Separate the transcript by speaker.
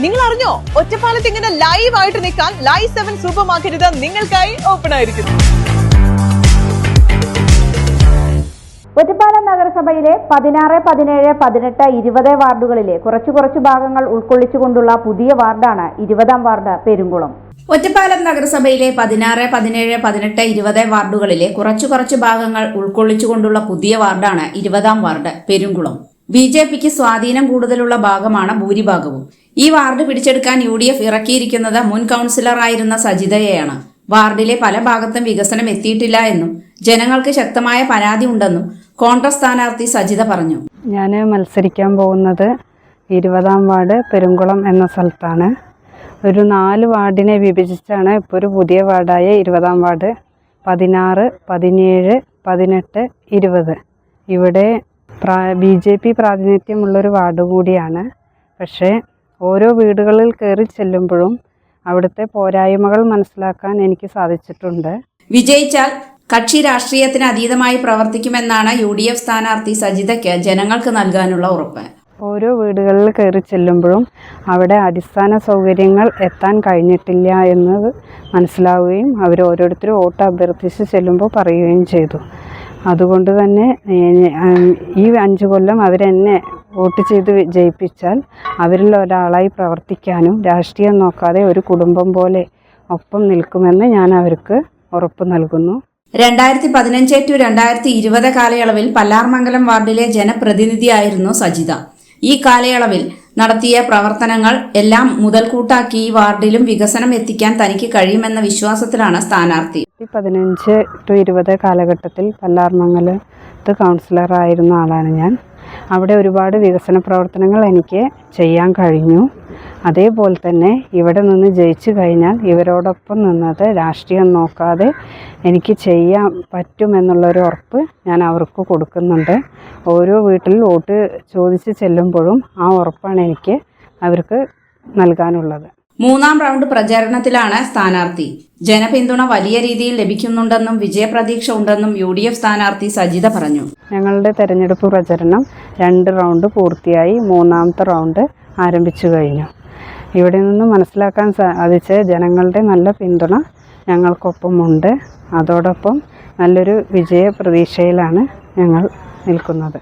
Speaker 1: നിങ്ങൾ അറിഞ്ഞോ, ഒറ്റപ്പാലത്ത് ഇങ്ങനെ ലൈവ് ആയിട്ട് നിൽക്കാൻ ലൈവ് 7 സൂപ്പർ മാർക്കറ്റ് നിങ്ങൾക്കായി ഓപ്പൺ ആയിരിക്കുന്നു.
Speaker 2: ഒറ്റപ്പാലം നഗരസഭയിലെ 16, 17, 18, 20 വാർഡുകളിലെ കുറച്ചു ഭാഗങ്ങൾ ഉൾക്കൊള്ളിച്ചുകൊണ്ടുള്ള പുതിയ വാർഡാണ് 20-ാം വാർഡ് പെരുങ്കുളം.
Speaker 3: ഒറ്റപ്പാലം നഗരസഭയിലെ 16, 17, 18, 20 വാർഡുകളിലെ കുറച്ചു ഭാഗങ്ങൾ ഉൾക്കൊള്ളിച്ചുകൊണ്ടുള്ള പുതിയ വാർഡാണ് 20-ാം വാർഡ് പെരുങ്കുളം. BJPക്ക് സ്വാധീനം കൂടുതലുള്ള ഭാഗമാണ് ഭൂരിഭാഗവും. ഈ വാർഡ് പിടിച്ചെടുക്കാൻ UDF ഇറക്കിയിരിക്കുന്നത് മുൻ കൗൺസിലറായിരുന്ന സജിതയെയാണ്. വാർഡിലെ പല ഭാഗത്തും വികസനം എത്തിയിട്ടില്ല എന്നും ജനങ്ങൾക്ക് ശക്തമായ പരാതി ഉണ്ടെന്നും കോൺഗ്രസ് സ്ഥാനാർത്ഥി സജിത പറഞ്ഞു.
Speaker 4: ഞാൻ മത്സരിക്കാൻ പോകുന്നത് 20-ാം വാർഡ് പെരുങ്കുളം എന്ന സ്ഥലത്താണ്. ഒരു 4 വാർഡിനെ വിഭജിച്ചാണ് ഇപ്പോൾ ഒരു പുതിയ വാർഡായ 20-ാം വാർഡ്. 16, 17, 18, 20 ഇവിടെ BJP പ്രാതിനിധ്യമുള്ളൊരു വാർഡ് കൂടിയാണ്. പക്ഷേ ഓരോ വീടുകളിൽ കയറി ചെല്ലുമ്പോഴും അവിടുത്തെ പോരായ്മകൾ മനസ്സിലാക്കാൻ എനിക്ക് സാധിച്ചിട്ടുണ്ട്.
Speaker 3: വിജയിച്ചാൽ കക്ഷി രാഷ്ട്രീയത്തിന് അതീതമായി പ്രവർത്തിക്കുമെന്നാണ് UDF സ്ഥാനാർത്ഥി സജിതയ്ക്ക് ജനങ്ങൾക്ക് നൽകാനുള്ള ഉറപ്പ്.
Speaker 4: ഓരോ വീടുകളിൽ കയറി ചെല്ലുമ്പോഴും അവിടെ അടിസ്ഥാന സൗകര്യങ്ങൾ എത്താൻ കഴിഞ്ഞിട്ടില്ല എന്നത് മനസ്സിലാവുകയും അവർ ഓരോരുത്തരും വോട്ട് അഭ്യർത്ഥിച്ച് ചെല്ലുമ്പോൾ പറയുകയും ചെയ്തു. അതുകൊണ്ട് തന്നെ ഈ 5 കൊല്ലം അവരെന്നെ വോട്ട് ചെയ്ത് ജയിപ്പിച്ചാൽ അവരിൽ ഒരാളായി പ്രവർത്തിക്കാനും രാഷ്ട്രീയം നോക്കാതെ ഒരു കുടുംബം പോലെ ഒപ്പം നിൽക്കുമെന്ന് ഞാൻ അവർക്ക് ഉറപ്പ് നൽകുന്നു.
Speaker 3: 2015 to 2020 കാലയളവിൽ പല്ലാർമംഗലം വാർഡിലെ ജനപ്രതിനിധിയായിരുന്നു സജിത. ഈ കാലയളവിൽ നടത്തിയ പ്രവർത്തനങ്ങൾ എല്ലാം മുതൽക്കൂട്ടാക്കി ഈ വാർഡിലും വികസനം എത്തിക്കാൻ തനിക്ക് കഴിയുമെന്ന വിശ്വാസത്തിലാണ് സ്ഥാനാർത്ഥി.
Speaker 4: 2015 to 20 കാലഘട്ടത്തിൽ പല്ലാർമംഗലത്ത് കൗൺസിലറായിരുന്ന ആളാണ് ഞാൻ. അവിടെ ഒരുപാട് വികസന പ്രവർത്തനങ്ങൾ എനിക്ക് ചെയ്യാൻ കഴിഞ്ഞു. അതേപോലെ തന്നെ ഇവിടെ നിന്ന് ജയിച്ചു കഴിഞ്ഞാൽ ഇവരോടൊപ്പം നിന്നത് രാഷ്ട്രീയം നോക്കാതെ എനിക്ക് ചെയ്യാൻ പറ്റുമെന്നുള്ളൊരു ഉറപ്പ് ഞാൻ അവർക്ക് കൊടുക്കുന്നുണ്ട്. ഓരോ വീട്ടിൽ വോട്ട് ചോദിച്ച് ചെല്ലുമ്പോഴും ആ ഉറപ്പാണ് എനിക്ക് അവർക്ക് നൽകാനുള്ളത്.
Speaker 3: 3-ാം റൗണ്ട് പ്രചാരണത്തിലാണ് സ്ഥാനാർത്ഥി. ജനപിന്തുണ വലിയ രീതിയിൽ ലഭിക്കുന്നുണ്ടെന്നും വിജയപ്രതീക്ഷ ഉണ്ടെന്നും UDF സ്ഥാനാർത്ഥി സജിത പറഞ്ഞു.
Speaker 4: ഞങ്ങളുടെ തെരഞ്ഞെടുപ്പ് പ്രചരണം 2 റൗണ്ട് പൂർത്തിയായി. 3-ാമത്തെ റൗണ്ട് ആരംഭിച്ചു കഴിഞ്ഞു. ഇവിടെ നിന്ന് മനസ്സിലാക്കാൻ സാധിച്ച ജനങ്ങളുടെ നല്ല പിന്തുണ ഞങ്ങൾക്കൊപ്പമുണ്ട്. അതോടൊപ്പം നല്ലൊരു വിജയ പ്രതീക്ഷയിലാണ് ഞങ്ങൾ നിൽക്കുന്നത്.